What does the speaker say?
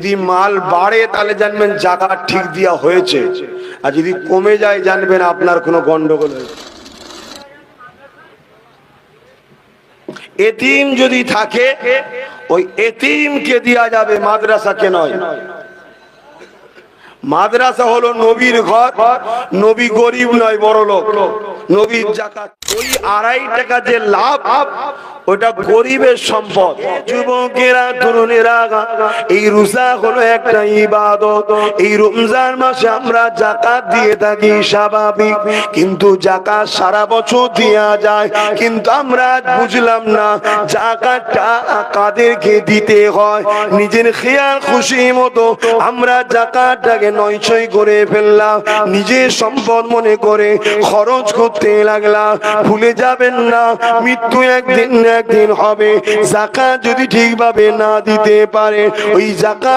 যদি মাল বাড়ে তাহলে জানবেন জাকাত ঠিক দেওয়া হয়েছে, আর যদি কমে যায় জানবেন আপনার কোনো গন্ডগোল হয়েছে। এতিম যদি থাকে ওই এতিমকে দেওয়া যাবে, মাদ্রাসাকে নয়। মাদ্রাসা হলো নবীর ঘর, নবী গরিব নয় বড় লোক। নবীর জাকাত ওই 2.5 টাকা যে লাভ, ওটা গরিবের সম্পদ। যুবকেরা তরুণেরা, এই রোজা হলো একটা ইবাদত। এই রমজান মাসে আমরা জাকাত দিয়ে থাকি স্বাভাবিক, কিন্তু জাকাত সারা বছর দেওয়া যায়। কিন্তু আমরা বুঝলাম না জাকাতটা কাদেরকে দিতে হয়। নিজের খেয়াল খুশি মতো আমরা জাকাতটাকে নয়ছয় করে ফেললাম, নিজের সম্পদ মনে করে খরচ করতে লাগলাম। ভুলে যাবেন না মৃত্যু একদিন একদিন হবে। জাকাত যদি ঠিকভাবে না দিতে পারে, ওই জাকাত